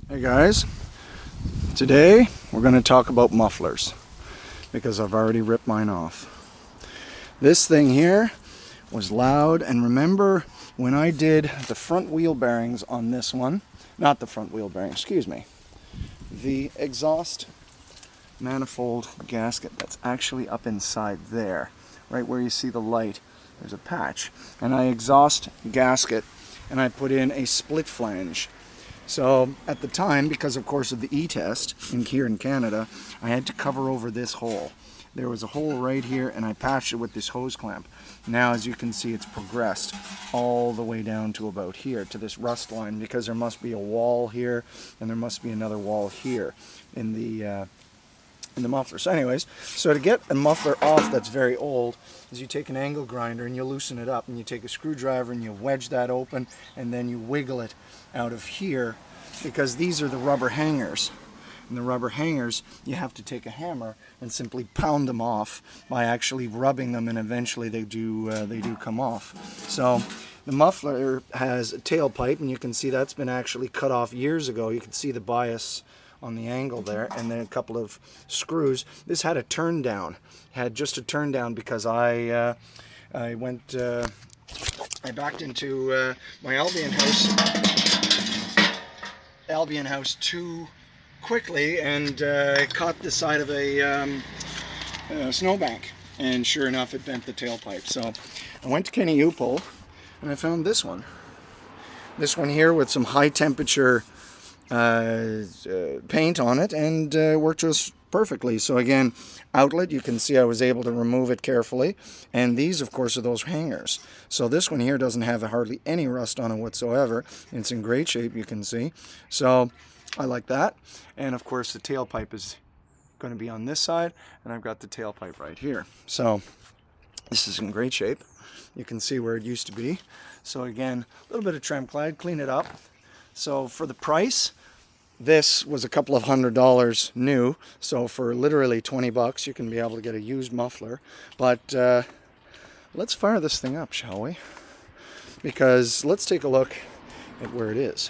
Hey guys, today we're going to talk about mufflers because I've already ripped mine off. This thing here was loud, and remember when I did the front wheel bearings on this one, not the front wheel bearing, excuse me, the exhaust manifold gasket that's actually up inside there, right where you see the light, there's a patch, and I exhaust gasket and I put in a split flange. So at the time, because of course of the e-test here in Canada, I had to cover over this hole. There was a hole right here and I patched it with this hose clamp. Now as you can see, it's progressed all the way down to about here, to this rust line, because there must be a wall here and there must be another wall here in the muffler. So anyways, so to get a muffler off that's very old is you take an angle grinder and you loosen it up, and you take a screwdriver and you wedge that open, and then you wiggle it out of here, because these are the rubber hangers. And the rubber hangers, you have to take a hammer and simply pound them off by actually rubbing them, and eventually they do come off. So the muffler has a tailpipe, and you can see that's been actually cut off years ago. You can see the bias on the angle there, and then a couple of screws. This had a turn down, just a turn down, because I backed into my Albion house too quickly, and caught the side of a snowbank, and sure enough it bent the tailpipe. So I went to Kenny Upol and I found this one here with some high temperature paint on it, and worked just perfectly. So again, outlet, you can see I was able to remove it carefully, and these of course are those hangers. So this one here doesn't have hardly any rust on it whatsoever. It's in great shape, you can see. So I like that. And of course the tailpipe is going to be on this side, and I've got the tailpipe right here. So this is in great shape. You can see where it used to be. So again, a little bit of trim clad, clean it up. So for the price, this was a couple of $100 new. So for literally 20 bucks, you can be able to get a used muffler. But let's fire this thing up, shall we? Because let's take a look at where it is.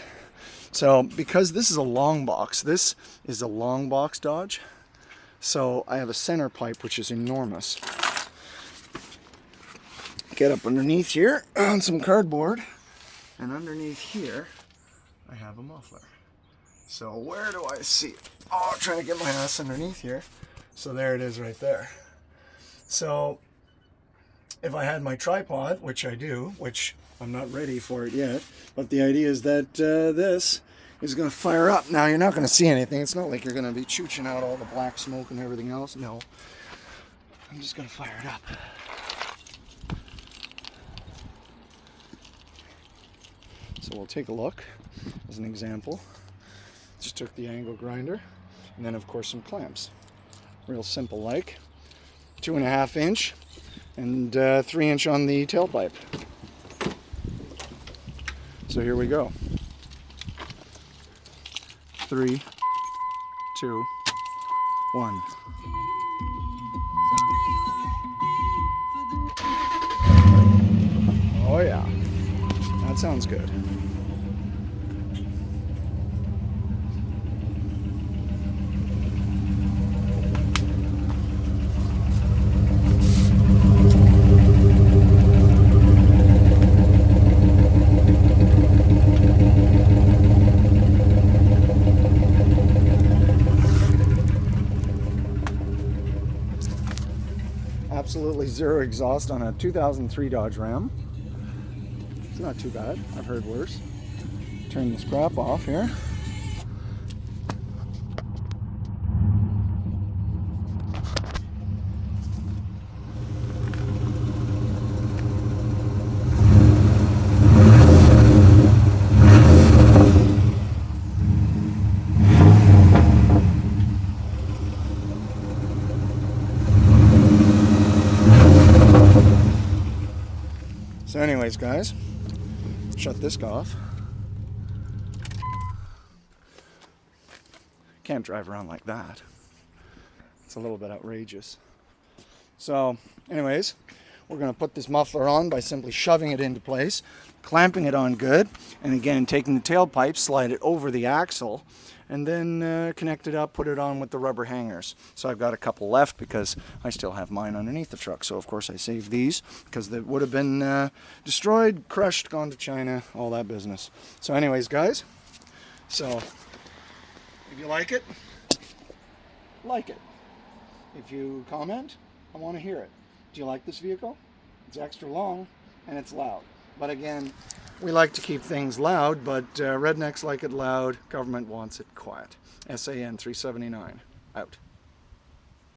So because this is a long box, this is a long box Dodge. So I have a center pipe, which is enormous. Get up underneath here on some cardboard, and underneath here I have a muffler. So where do I see it? Oh, I'm trying to get my ass underneath here. So there it is right there. So if I had my tripod, which I do, which I'm not ready for it yet, but the idea is that this is going to fire up. Now you're not going to see anything. It's not like you're going to be chooching out all the black smoke and everything else. No, I'm just going to fire it up. So we'll take a look as an example. Just took the angle grinder, and then of course some clamps. Real simple, like 2.5 inch and 3 inch on the tailpipe. So here we go. 3, 2, 1. Oh yeah, that sounds good. Absolutely zero exhaust on a 2003 Dodge Ram. It's not too bad. I've heard worse. Turn this crap off here. So anyways, guys, shut this off. Can't drive around like that. It's a little bit outrageous. So anyways, we're going to put this muffler on by simply shoving it into place, clamping it on good, and again taking the tailpipe, slide it over the axle, and then connect it up, put it on with the rubber hangers. So I've got a couple left because I still have mine underneath the truck. So of course I saved these because they would have been destroyed, crushed, gone to China, all that business. So anyways, guys, so if you like it, If you comment, I want to hear it. Do you like this vehicle? It's extra long and it's loud. But again, we like to keep things loud, but rednecks like it loud. Government wants it quiet. SAN 379. Out.